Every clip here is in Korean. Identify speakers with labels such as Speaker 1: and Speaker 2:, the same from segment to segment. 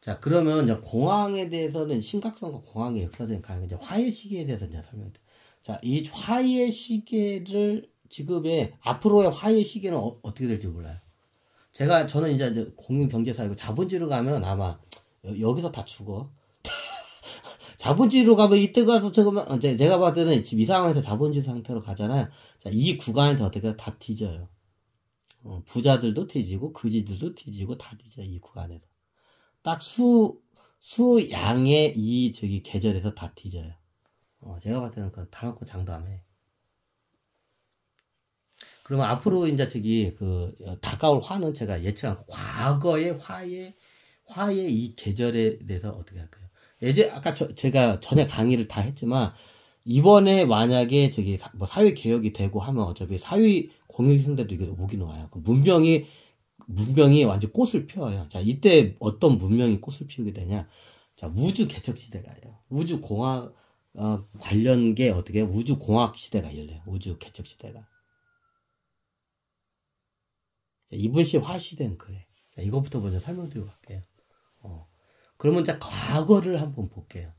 Speaker 1: 자, 그러면 이제 공황에 대해서는 심각성과 공황의 역사적인 가능, 이제 화해 시기에 대해서 이제 설명드릴게요. 자, 이 화해 시기를 지금의 앞으로의 화해 시기는 어떻게 될지 몰라요. 저는 이제 공유경제사이고 자본주의로 가면 아마 여기서 다 죽어. 자본주의로 가면 이때 가서 내가 봤을 때는 지금 이 상황에서 자본주의 상태로 가잖아요. 자, 이 구간에서 어떻게 다 뒤져요. 부자들도 뒤지고 거지들도 뒤지고 다 뒤져요. 이 구간에서. 딱 양의 계절에서 다 뒤져요. 제가 봤을 때는 그 다놓고 장담해. 그러면 앞으로 이제 다가올 화는 제가 예측한 과거의 화의 이 계절에 대해서 어떻게 할까요? 아까 제가 전에 강의를 다 했지만, 이번에 만약에 사회 개혁이 되고 하면 어차피 사회 공유생들도 이게 오긴 와요. 문명이 완전 꽃을 피워요. 자, 이때 어떤 문명이 꽃을 피우게 되냐? 자, 우주 개척 시대가요. 우주 공학 관련계 우주 공학 시대가 열려요. 우주 개척 시대가. 자, 이번 시 화 시대는 그래. 자, 이것부터 먼저 설명드리고 갈게요. 그러면 자, 과거를 한번 볼게요.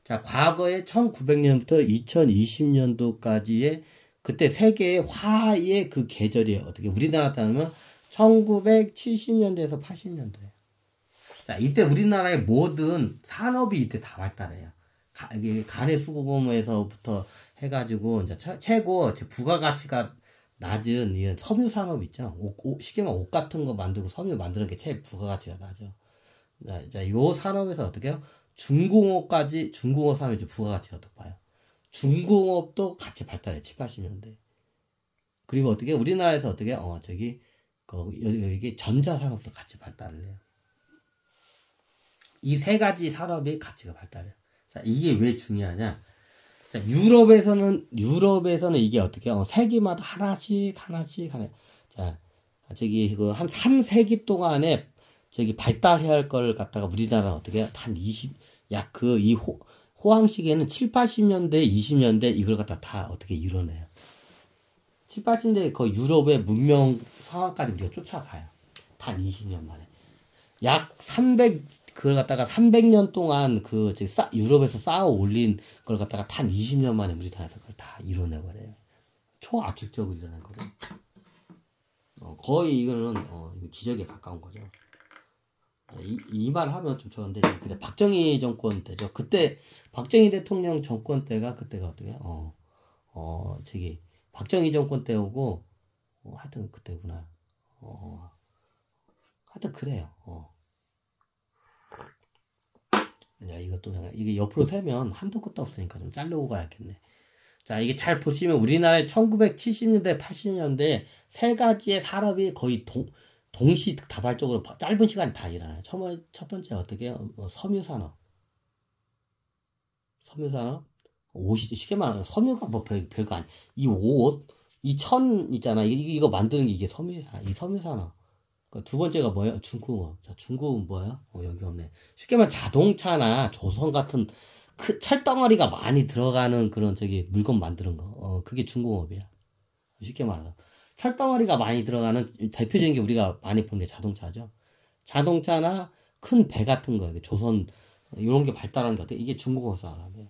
Speaker 1: 자, 과거에 1900년부터 2020년도까지의 그때 세계의 화의 그 계절이 우리나라 따르면 1970년대에서 80년도예요. 자, 이때 우리나라의 모든 산업이 이때 다 발달해요. 간의 수공업에서부터 해가지고, 이제 최고 부가가치가 낮은 이런 섬유 산업 있죠. 쉽게 말하면 옷 같은 거 만들고 섬유 만드는 게 제일 부가가치가 낮죠. 자, 요 산업에서 중공업 산업이 부가가치가 높아요. 중공업도 같이 발달해, 7, 80년대. 그리고 우리나라에서 여기 전자산업도 같이 발달을 해요. 이 세 가지 산업이 같이 발달해요. 자, 이게 왜 중요하냐? 자, 유럽에서는 이게 세기마다 하나씩. 자, 한 3세기 동안에 발달해야 할 걸 우리나라는 호황 시기에는 7, 80년대, 20년대 이걸 다 이뤄내요. 7, 80년대 그 유럽의 문명 상황까지 우리가 쫓아가요. 단 20년 만에. 그걸 300년 동안 유럽에서 쌓아 올린 걸 단 20년 만에 우리나라에서 그걸 다 이뤄내버려요. 초압축적으로 일어난 거죠. 거의 이거는 기적에 가까운 거죠. 이 말 하면 좀 좋은데, 근데 박정희 정권 때죠. 그때 박정희 대통령 정권 때가 박정희 정권 때오고 하여튼 그때구나. 하여튼 그래요. 야, 이게 옆으로 세면 한도 끝도 없으니까 좀 자르고 가야겠네. 자, 이게 잘 보시면 우리나라의 1970년대, 80년대 세 가지의 산업이 거의 동시다발적으로 짧은 시간에 다 일어나요. 첫 번째 섬유산업. 쉽게 말하면 섬유가 별거 아니야. 이 옷, 이 천 있잖아. 이거 만드는 게 이게 섬유야. 이 섬유산업. 두 번째가 뭐예요? 중공업. 자, 중공업은 뭐야? 여기 없네. 쉽게 말하면 자동차나 조선 같은 철덩어리가 많이 들어가는 그런 물건 만드는 거. 그게 중공업이야. 쉽게 말하면. 철덩어리가 많이 들어가는 대표적인 게 우리가 많이 보는 게 자동차죠. 자동차나 큰 배 같은 거, 조선, 이런 게 발달한 게 이게 중공업 산업이에요.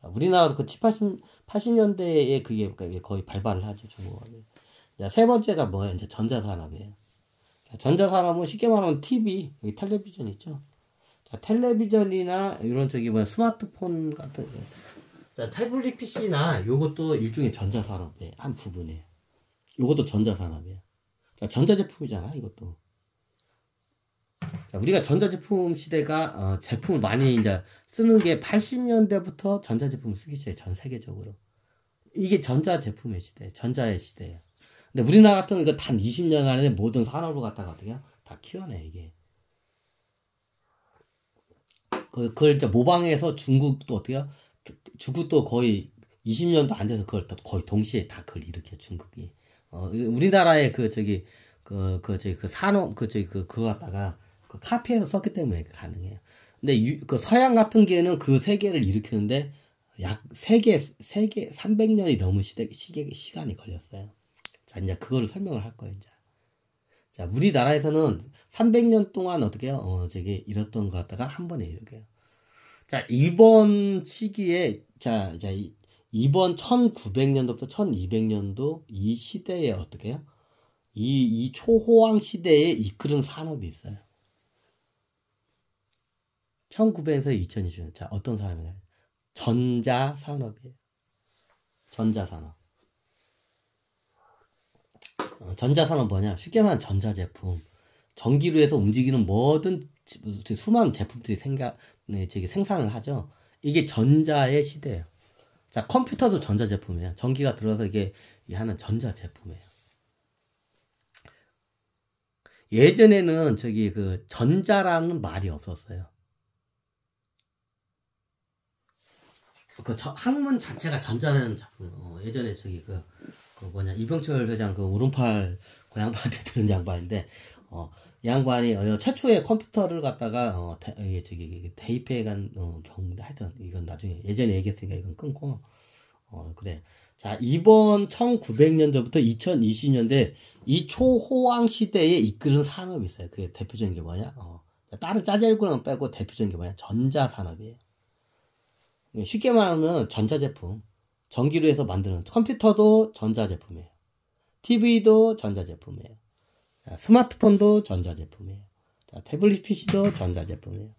Speaker 1: 우리나라도 80년대에 그게 거의 발발을 하죠, 중공업이. 자, 세 번째가 뭐예요? 이제 전자산업이에요. 자, 전자산업은 쉽게 말하면 TV, 여기 텔레비전 있죠? 자, 텔레비전이나 이런 스마트폰 같은, 자, 태블릿 PC나 요것도 일종의 전자산업의 한 부분이에요. 요것도 전자산업이에요. 자, 전자제품이잖아, 이것도. 자, 우리가 전자제품 시대가, 제품을 많이 이제 쓰는 게 80년대부터 전자제품을 쓰기 시작해요, 전 세계적으로. 이게 전자제품의 시대, 전자의 시대예요. 근데 우리나라 같은 경우 이거 단 20년 안에 모든 산업을 다 키워내, 이게. 그걸 이제 모방해서 중국도 중국도 거의 20년도 안 돼서 그걸 거의 동시에 다 그걸 일으켜, 중국이. 우리나라의 산업, 그거 갖다가 카피해서 썼기 때문에 가능해요. 근데 서양 같은 경우는 그 세계를 일으키는데 약 300년이 넘은 시간이 걸렸어요. 자, 이제 그거를 설명을 할 거예요, 이제. 자, 우리나라에서는 300년 동안 어떻게 해요? 이랬던 것 같다가 한 번에 이렇게 해요. 자, 이번 시기에, 이번 1900년도부터 1200년도 이 시대에 어떻게 해요? 이 초호황 시대에 이끄는 산업이 있어요. 1900에서 2020년. 자, 어떤 산업이냐? 전자산업이에요. 전자산업. 전자산업 뭐냐? 쉽게 말하면 전자제품. 전기로 해서 움직이는 모든 수많은 제품들이 생산을 하죠. 이게 전자의 시대예요. 자, 컴퓨터도 전자제품이에요. 전기가 들어서 이게 하는 전자제품이에요. 예전에는 전자라는 말이 없었어요. 학문 자체가 전자라는 작품. 예전에 이병철 회장 오른팔 그 양반한테 들은 양반인데, 이 양반이 최초의 컴퓨터를 갖다가 대입해 간 경우인데, 하여튼 이건 나중에 예전에 얘기했으니까 이건 끊고, 그래. 자, 이번 1900년도부터 2020년대 이 초호황 시대에 이끄는 산업이 있어요. 그게 대표적인 게 뭐냐? 다른 짜잘구는 빼고 대표적인 게 뭐냐? 전자산업이에요. 쉽게 말하면 전자제품. 전기로 해서 만드는 컴퓨터도 전자제품이에요. TV도 전자제품이에요. 자, 스마트폰도 전자제품이에요. 자, 태블릿 PC도 전자제품이에요.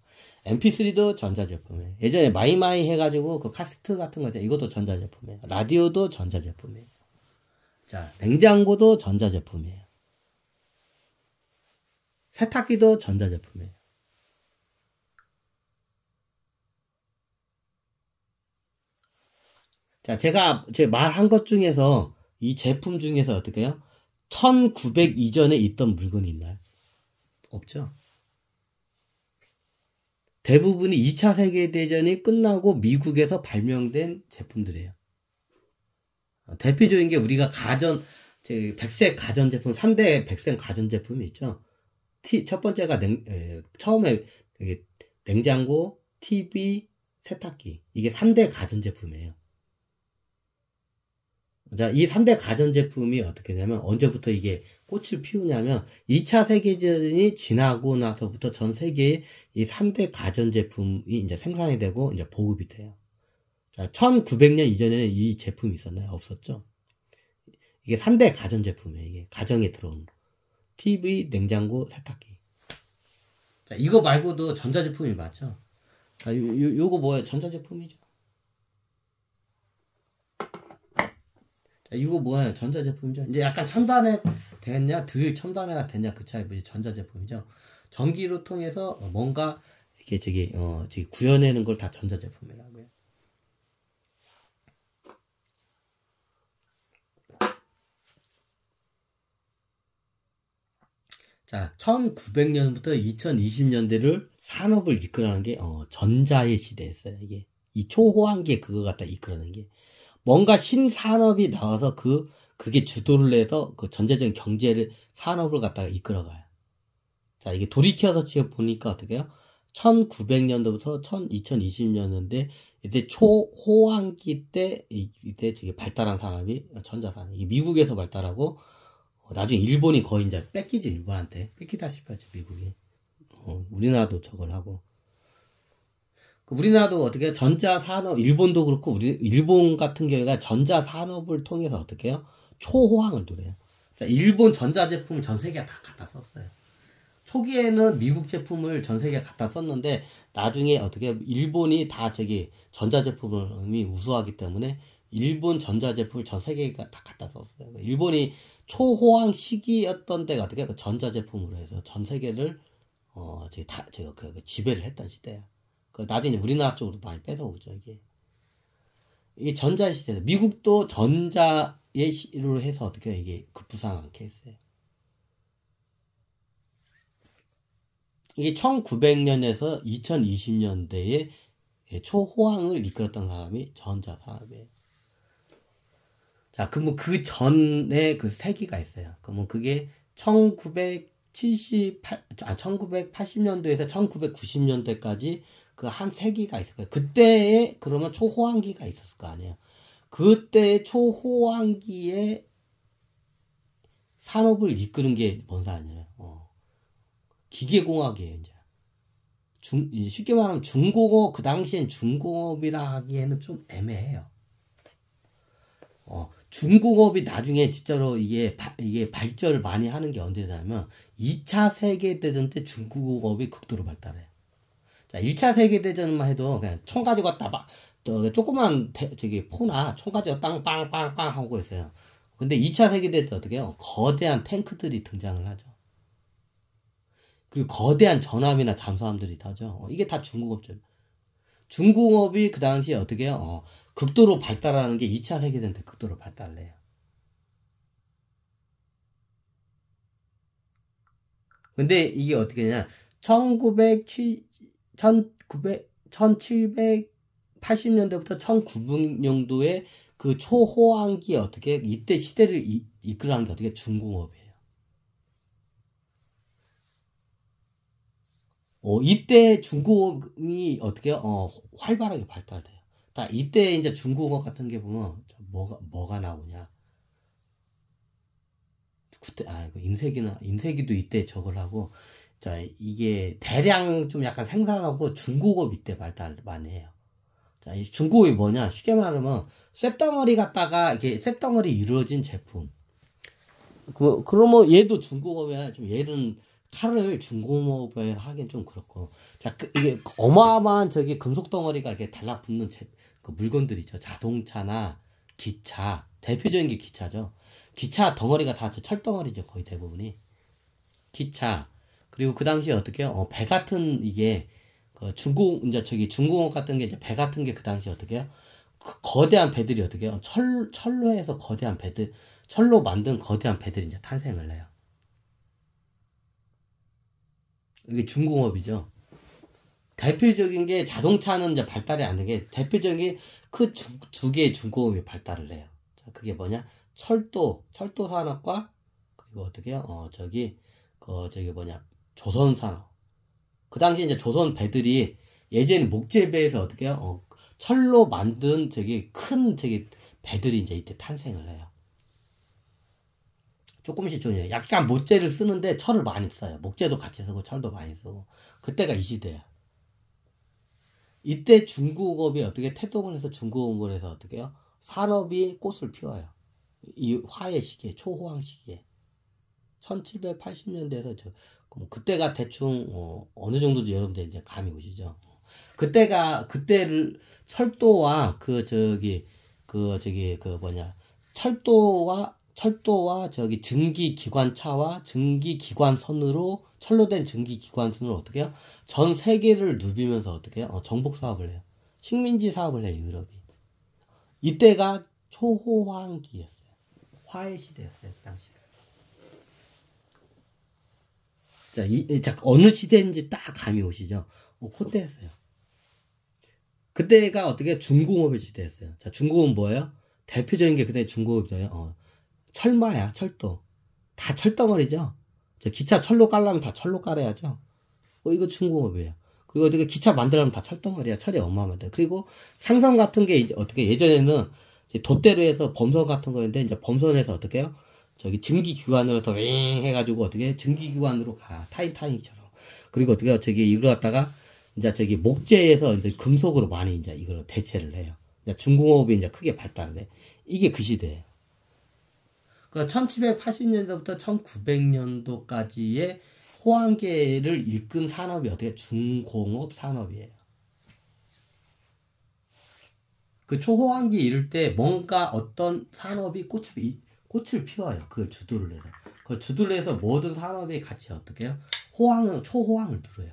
Speaker 1: MP3도 전자제품이에요. 예전에 마이마이 해가지고 그 카세트 같은 거죠. 이것도 전자제품이에요. 라디오도 전자제품이에요. 자, 냉장고도 전자제품이에요. 세탁기도 전자제품이에요. 자, 제 말한 것 중에서 이 제품 중에서 어떻게 해요? 1900 이전에 있던 물건이 있나요? 없죠. 대부분이 2차 세계대전이 끝나고 미국에서 발명된 제품들이에요. 대표적인 게 우리가 백색 가전제품, 3대 백색 가전제품이 있죠. 첫 번째가 처음에 냉장고, TV, 세탁기. 이게 3대 가전제품이에요. 자, 이 3대 가전제품이 어떻게 되냐면, 언제부터 이게 꽃을 피우냐면, 2차 세계대전이 지나고 나서부터 전 세계에 이 3대 가전제품이 이제 생산이 되고, 이제 보급이 돼요. 자, 1900년 이전에는 이 제품이 있었나요? 없었죠? 이게 3대 가전제품이에요. 이게 가정에 들어오는. TV, 냉장고, 세탁기. 자, 이거 말고도 전자제품이 맞죠? 자, 요거 뭐예요? 전자제품이죠. 자, 이거 뭐예요? 전자제품이죠. 이제 약간 첨단화 됐냐, 덜 첨단화가 됐냐, 그 차이, 전자제품이죠. 전기로 통해서 뭔가, 이렇게 구현해내는 걸 다 전자제품이라고요. 자, 1900년부터 2020년대를 산업을 이끌어가는 게, 전자의 시대였어요. 이게. 이 초호황기에 그거 갖다 이끌어내는 게. 뭔가 신산업이 나와서 그게 주도를 해서 그 전체적인 산업을 갖다가 이끌어가요. 자, 이게 돌이켜서 지금 보니까 어떻게 해요? 1900년도부터 2020년대, 이때 초호황기 때, 이때 되게 발달한 산업이 전자산업. 이게 미국에서 발달하고, 나중에 일본이 거의 이제 뺏기죠, 일본한테. 뺏기다시피 하죠, 미국이. 우리나라도 저걸 하고. 우리나라도 어떻게 전자산업, 일본도 그렇고, 일본 같은 경우가 전자산업을 통해서 어떻게 해요? 초호황을 누려요. 자, 일본 전자제품을 전 세계에 다 갖다 썼어요. 초기에는 미국 제품을 전 세계에 갖다 썼는데, 나중에 어떻게, 일본이 다 전자제품이 우수하기 때문에, 일본 전자제품을 전 세계에 다 갖다 썼어요. 일본이 초호황 시기였던 때가 어떻게, 전자제품으로 해서 전 세계를, 지배를 했던 시대야. 나중에 우리나라 쪽으로 많이 뺏어오죠, 이게. 이게 전자 시대다. 미국도 전자의 시로 해서 어떻게 이게 급부상 않게 했어요. 이게 1900년에서 2020년대에 초호황을 이끌었던 사람이 전자산업이에요. 자, 그러면 그 전에 그 세기가 있어요. 그러면 그게 1980년도에서 1990년대까지 그 한 세기가 있을 거예요. 그때에 그러면 초호황기가 있었을 거 아니에요. 그때 초호황기에 산업을 이끄는 게 뭔 산이에요? 기계공학이에요, 이제. 쉽게 말하면 중공업, 그 당시엔 중공업이라 하기에는 좀 애매해요. 중공업이 나중에 진짜로 이게 발전을 많이 하는 게 언제냐면 2차 세계대전 때 중공업이 극도로 발달해요. 자, 1차 세계대전만 해도 그냥 총 가지고 왔다 막, 조그만 포나 총 가지고 빵빵빵빵 하고 있어요. 근데 2차 세계대전 때 어떻게 해요? 거대한 탱크들이 등장을 하죠. 그리고 거대한 전함이나 잠수함들이 타죠. 이게 다 중공업죠. 중공업이 그 당시에 어떻게 해요? 극도로 발달하는 게 2차 세계대전 때 극도로 발달을 해요. 근데 이게 어떻게 되냐? 1780년대부터 1900년도에 그 초호황기 어떻게 이때 시대를 이끌어간 게 어떻게 중공업이에요. 이때 중공업이 어떻게 활발하게 발달돼요. 이때 이제 중공업 같은 게 보면 뭐가 나오냐? 그때 임세기도 이때 저걸 하고, 자, 이게 대량 좀 약간 생산하고 중공업 이때 발달 많이 해요. 자, 이 중공업이 뭐냐? 쉽게 말하면 쇳덩어리 갖다가 이렇게 쇳덩어리 이루어진 제품. 그러면 얘도 중공업이야. 좀 얘는 칼을 중공업에 하긴 좀 그렇고. 자, 이게 어마어마한 금속 덩어리가 이렇게 달라붙는 그 물건들이죠. 자동차나 기차. 대표적인 게 기차죠. 기차 덩어리가 다 철덩어리죠. 거의 대부분이. 기차. 그리고 그 당시에 어떻게 해요? 배 같은 이게, 중공업 같은 게 이제 배 같은 게 그 당시에 어떻게 해요? 거대한 배들이 어떻게 해요? 철로 해서 거대한 배들, 철로 만든 거대한 배들이 이제 탄생을 해요. 이게 중공업이죠. 대표적인 게 자동차는 이제 발달이 안 된 게 대표적인 그 두 개의 중공업이 발달을 해요. 자, 그게 뭐냐? 철도 산업과 그리고 어떻게 해요? 조선 산업. 그 당시 이제 조선 배들이 예전에 목재배에서 어떻게 해요? 철로 만든 큰 배들이 이제 이때 탄생을 해요. 조금씩 좀 약간 목재를 쓰는데 철을 많이 써요. 목재도 같이 쓰고 철도 많이 쓰고. 그때가 이 시대야. 이때 중공업이 어떻게 태동을 해서 중공업을 해서 어떻게 해요? 산업이 꽃을 피워요. 이 화해 시기에, 초호황 시기에. 1780년대에서 그때가 대충 어느 정도인지 여러분들 이제 감이 오시죠? 그때를 철도와 철도와 증기기관차와 철로 된 증기기관선으로 어떻게 해요? 전 세계를 누비면서 어떻게 해요? 정복 사업을 해요. 식민지 사업을 해요, 유럽이. 이때가 초호황기였어요. 화해 시대였어요, 그 당시. 자, 어느 시대인지 딱 감이 오시죠? 그때였어요. 그때가 어떻게 중공업의 시대였어요. 자, 중공업은 뭐예요? 대표적인 게 그때 중공업이죠. 철마야, 철도. 다 철덩어리죠. 기차 철로 깔려면 다 철로 깔아야죠. 이거 중공업이에요. 그리고 어떻게 기차 만들려면 다 철덩어리야. 철이 어마어마하다. 그리고 상선 같은 게 이제 어떻게 예전에는 돛대로 해서 범선 같은 거였는데 이제 범선에서 어떻게 해요? 증기기관으로 더 윙 해가지고 어떻게 증기기관으로 가. 타이타닉처럼. 그리고 어떻게 이걸 갖다가 이제 목재에서 이제 금속으로 많이 이제 이걸 대체를 해요. 중공업이 이제 크게 발달을 해. 이게 그 시대예요. 1780년대부터 1900년도까지의 호황계를 이끈 산업이 어떻게 중공업 산업이에요. 그 초호황기 이럴 때 뭔가 어떤 산업이 꽃을 피워요. 그걸 주도를 해서. 그걸 주도를 해서 모든 산업이 같이 어떻게 해요? 초호황을 누려요.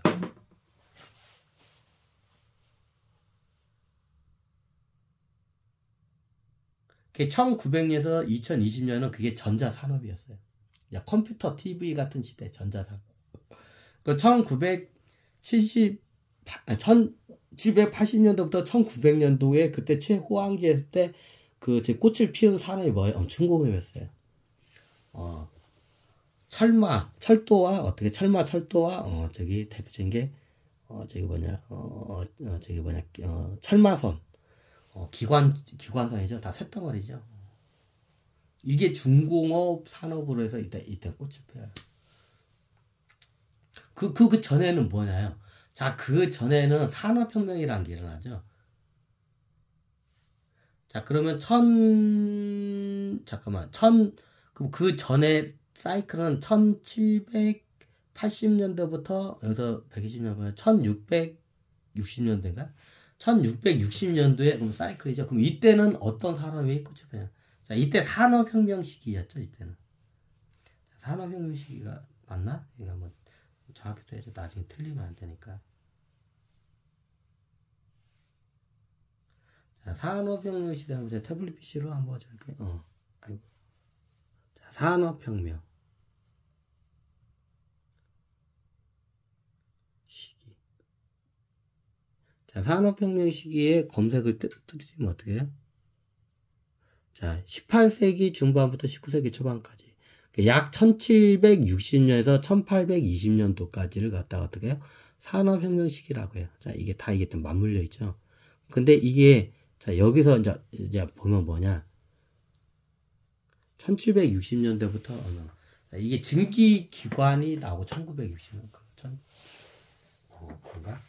Speaker 1: 1900년에서 2020년은 그게 전자산업이었어요. 컴퓨터, TV 같은 시대, 전자산업. 1780년도부터 1900년도에 그때 최호황기 했을 때 제 꽃을 피운 산업이 뭐예요? 중공업이었어요. 철도와 대표적인 게 철마선. 기관선이죠. 다 쇳덩어리죠. 이게 중공업 산업으로 해서 이때 꽃을 펴요. 그 전에는 뭐냐요? 자, 그 전에는 산업혁명이라는 게 일어나죠. 자, 그러면 그 전에 사이클은 1780년대부터 여기서 120년부터 1660년대인가? 1660년도에 그럼 사이클이죠. 그럼 이때는 어떤 산업이 꽃을 피냐? 자, 이때 산업혁명 시기였죠. 이때는 산업혁명 시기가 맞나? 이거 한번 정확히 또 해야죠. 나중에 틀리면 안 되니까. 자, 산업혁명 시대 한번 제가 태블릿 PC로 한번 해볼게요. 아이고. 자, 산업혁명 시기. 자, 산업혁명 시기에 검색을 뜨시면 어떻게 해요? 자, 18세기 중반부터 19세기 초반까지. 약 1760년에서 1820년도까지를 갖다가 어떻게 해요? 산업혁명 시기라고 해요. 자, 이게 좀 맞물려 있죠. 근데 이게, 자, 여기서 이제 보면 뭐냐. 1760년대부터, 이게 증기기관이 나오고 1960년, 그런가?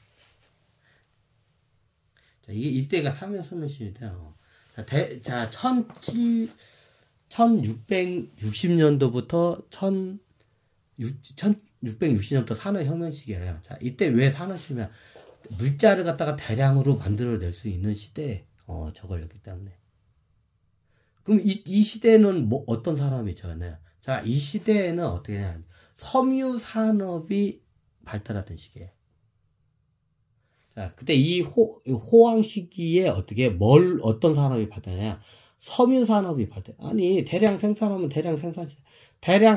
Speaker 1: 자, 이때가 산업혁명 시대예요. 자, 1660년도부터 1660년부터 산업혁명 시기예요. 자, 이때 왜 산업혁명? 물자를 갖다가 대량으로 만들어낼 수 있는 시대에 저걸렸기 때문에. 그럼 이 시대는 뭐 어떤 산업이 저였나요? 자, 이 시대에는 어떻게 해야 섬유 산업이 발달했던 시기예요. 자, 그때 이 호황 시기에 어떤 산업이 발달하냐? 섬유 산업이 발달. 아니, 대량 생산하면 대량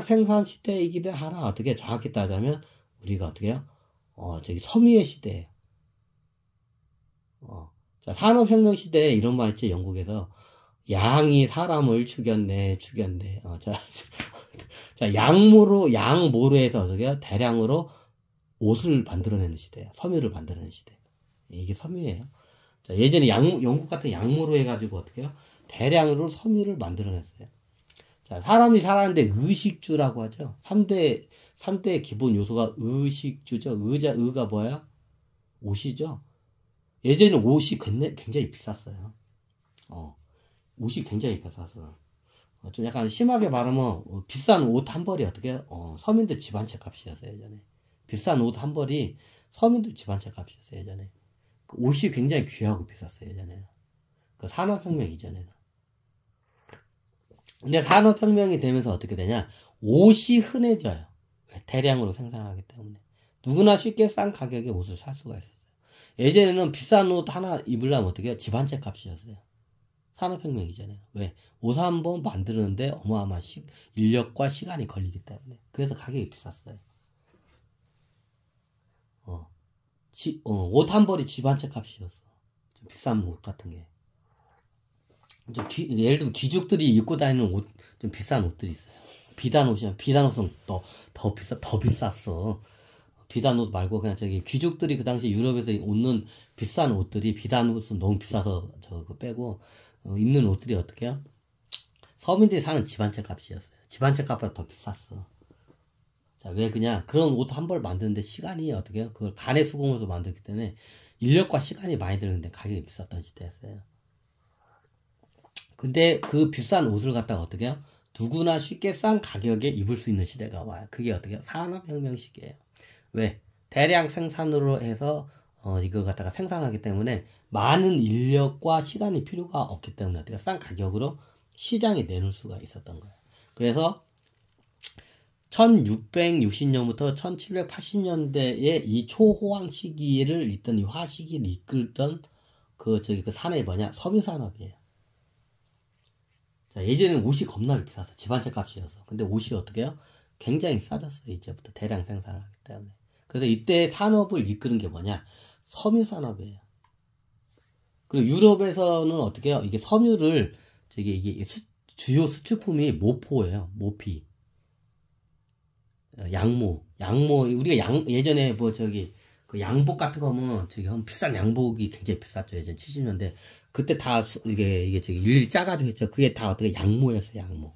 Speaker 1: 생산 시대이기도 하나 어떻게 정확히 따자면 우리가 어떻게 해요? 섬유의 시대예요. 자, 산업혁명 시대에 이런 말 있지, 영국에서. 양이 사람을 죽였네. 자, 양모로 해서 어떻게 해요? 대량으로 옷을 만들어내는 시대예요. 섬유를 만들어내는 시대. 이게 섬유예요. 자, 예전에 영국 같은 양모로 해가지고 어떻게 해요? 대량으로 섬유를 만들어냈어요. 자, 사람이 살았는데 의식주라고 하죠. 3대 기본 요소가 의식주죠. 의가 뭐예요? 옷이죠. 예전에 옷이 굉장히 비쌌어요. 옷이 굉장히 비쌌어. 좀 약간 심하게 말하면 비싼 옷 한 벌이 어떻게 서민들 집 한 채 값이었어요. 예전에 비싼 옷 한 벌이 서민들 집 한 채 값이었어요. 예전에 그 옷이 굉장히 귀하고 비쌌어요. 예전에는 그 산업혁명 이전에는. 근데 산업혁명이 되면서 어떻게 되냐? 옷이 흔해져요. 왜? 대량으로 생산하기 때문에 누구나 쉽게 싼 가격에 옷을 살 수가 있었어요. 예전에는 비싼 옷 하나 입으려면 어떻게 해요? 집 한 채 값이었어요. 산업혁명 이전에는. 왜? 옷 한 번 만드는데 어마어마한 인력과 시간이 걸리기 때문에. 그래서 가격이 비쌌어요. 옷 한 벌이 집 한 채 값이었어. 좀 비싼 옷 같은 게. 예를 들면 귀족들이 입고 다니는 옷, 좀 비싼 옷들이 있어요. 비단 옷은 더 비쌌어. 비단 옷 말고 그냥 귀족들이 그 당시 유럽에서 입는 비싼 옷들이 비단 옷은 너무 비싸서 저거 빼고 입는 옷들이 어떻게 해요? 서민들이 사는 집 한 채 값이었어요. 집 한 채 값보다 더 비쌌어. 자, 왜 그냥 그런 옷 한 벌 만드는데 시간이 어떻게 해요? 그걸 간의 수공으로 만들기 때문에 인력과 시간이 많이 드는데 가격이 비쌌던 시대였어요. 근데 그 비싼 옷을 갖다가 어떻게 해요? 누구나 쉽게 싼 가격에 입을 수 있는 시대가 와요. 그게 어떻게 해요? 산업혁명 시기예요. 왜? 대량 생산으로 해서 이걸 갖다가 생산하기 때문에 많은 인력과 시간이 필요가 없기 때문에 어떻게 싼 가격으로 시장에 내놓을 수가 있었던 거예요. 그래서 1660년부터 1780년대에 이 초호황 시기를 잇던 이 화시기를 이끌던 그 산업이 뭐냐? 섬유 산업이에요. 자, 예전에는 옷이 겁나게 비쌌어. 집 한 채 값이어서. 근데 옷이 어떻게 해요? 굉장히 싸졌어요. 이제부터 대량 생산을 하기 때문에. 그래서 이때 산업을 이끄는 게 뭐냐? 섬유 산업이에요. 그리고 유럽에서는 어떻게 해요? 이게 섬유를 이게 주요 수출품이 모포예요. 모피. 양모. 우리가 예전에 그 양복 같은 거 보면 비싼 양복이 굉장히 비쌌죠. 예전 70년대. 그때 다 이게 일일이 짜가지고 했죠. 그게 다 어떻게 양모였어요. 양모.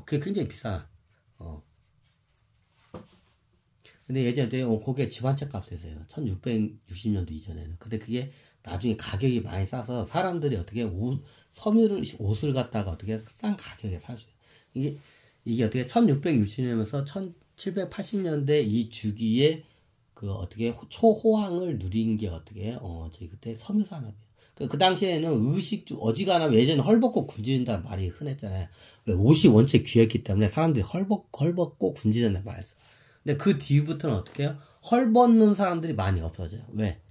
Speaker 1: 그게 굉장히 비싸. 근데 예전에 그게 집안채 값이었어요. 1660년도 이전에는. 근데 그게 나중에 가격이 많이 싸서 사람들이 어떻게 옷을 갖다가 어떻게 싼 가격에 살 수 있어요. 이게 어떻게 1660년에서 1780년대 이 주기에 그 어떻게 초호황을 누린 게 어떻게 저희 그때 섬유산업이에요. 그 당시에는 어지간하면 예전에 헐벗고 굶주린다는 말이 흔했잖아요. 왜 옷이 원체 귀했기 때문에 사람들이 헐벗고 굶주린다는 말을 써요. 근데 그 뒤부터는 어떻게 해요? 헐벗는 사람들이 많이 없어져요. 왜?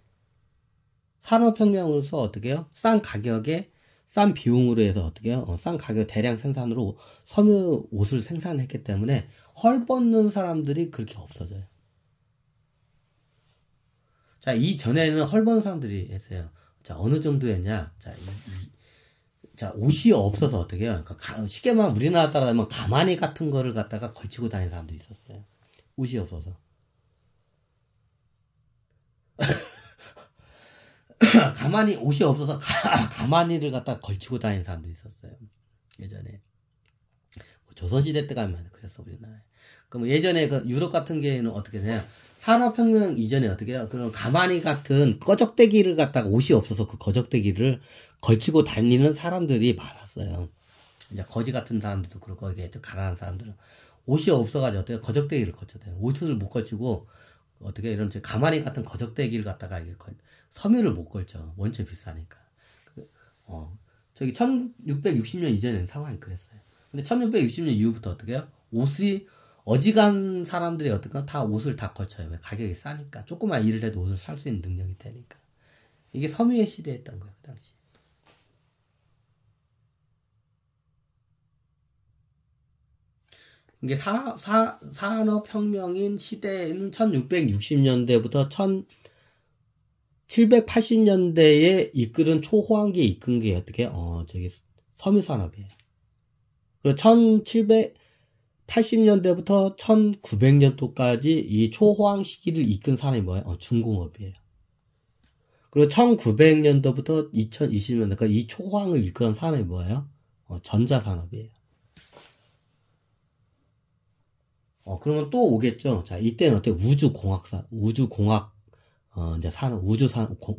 Speaker 1: 산업혁명으로서 어떻게 해요? 싼 가격에 싼 비용으로 해서 어떻게 해요? 싼 가격 대량 생산으로 섬유 옷을 생산했기 때문에 헐벗는 사람들이 그렇게 없어져요. 자, 이전에는 헐벗는 사람들이 했어요. 자, 어느 정도였냐? 자, 옷이 없어서 어떻게 해요? 그러니까 쉽게 말하면 우리나라 따라하면 가마니 같은 거를 갖다가 걸치고 다니는 사람도 있었어요. 옷이 없어서. 옷이 없어서 가마니를 갖다 걸치고 다니는 사람도 있었어요. 예전에. 조선시대 때 가면 그랬어, 우리나라에. 그럼 예전에 그 유럽 같은 경우에는 어떻게 되냐. 산업혁명 이전에 어떻게 해요? 그런 가마니 같은 꺼적대기를 갖다가 옷이 없어서 그 꺼적대기를 걸치고 다니는 사람들이 많았어요. 이제 거지 같은 사람들도 그렇고, 이게 가난한 사람들은. 옷이 없어가지고 어떻게 거적대기를 걸쳐대요. 옷을 못 걸치고, 어떻게 이런 가마니 같은 거적대기를 갖다가 이게 섬유를 못 걸쳐. 원체 비싸니까. 저기 1660년 이전에는 상황이 그랬어요. 근데 1660년 이후부터 어떻게 해요? 옷이 어지간 사람들이 어떻게 다 옷을 다 걸쳐요. 왜? 가격이 싸니까. 조그만 일을 해도 옷을 살 수 있는 능력이 되니까. 이게 섬유의 시대였던 거예요, 그 당시. 이게 산업혁명인 시대는 1660년대부터 1780년대에 이끌은 초호황기에 이끈 게 어떻게, 저기, 섬유산업이에요. 그리고 1780년대부터 1900년도까지 이 초호황 시기를 이끈 산업이 뭐예요? 중공업이에요. 그리고 1900년도부터 2020년대까지 이 초호황을 이끄는 산업이 뭐예요? 전자산업이에요. 그러면 또 오겠죠. 자, 이때는 어때? 이제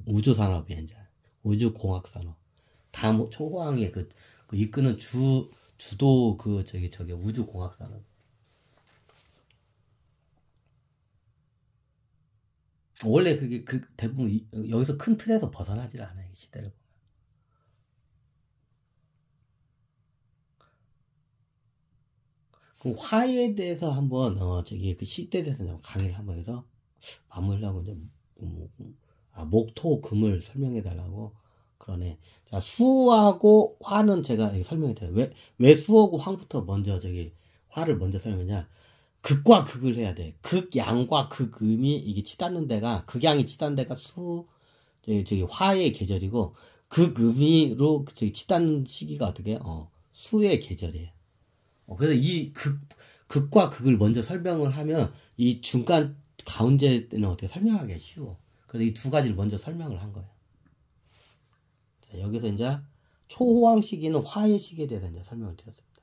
Speaker 1: 우주산업이야, 이제. 우주공학산업. 다음, 초호황의 그 이끄는 주도 저기, 우주공학산업. 원래 그게 대부분 여기서 큰 틀에서 벗어나질 않아요, 이 시대를 보면. 그럼 화에 대해서 한번, 저기, 그 시대에 대해서 강의를 한번 해서 마무리하고 이제, 목토 금을 설명해 달라고 그러네. 자, 수하고 화는 제가 설명해 드려요. 왜 수하고 황부터 먼저 저기 화를 먼저 설명하냐? 극과 극을 해야 돼. 극양과 극음이 이게 치닫는 데가 극양이 치닫는 데가 저기 화의 계절이고 극음이로 저기 치닫는 시기가 어떻게 수의 계절이에요. 그래서 이 극과 극을 먼저 설명을 하면 이 중간 가운데 때는 어떻게 설명하기가 쉬워. 그래서 이 두 가지를 먼저 설명을 한 거예요. 자, 여기서 이제 초호황 시기는 화의 시기에 대해서 이제 설명을 드렸습니다.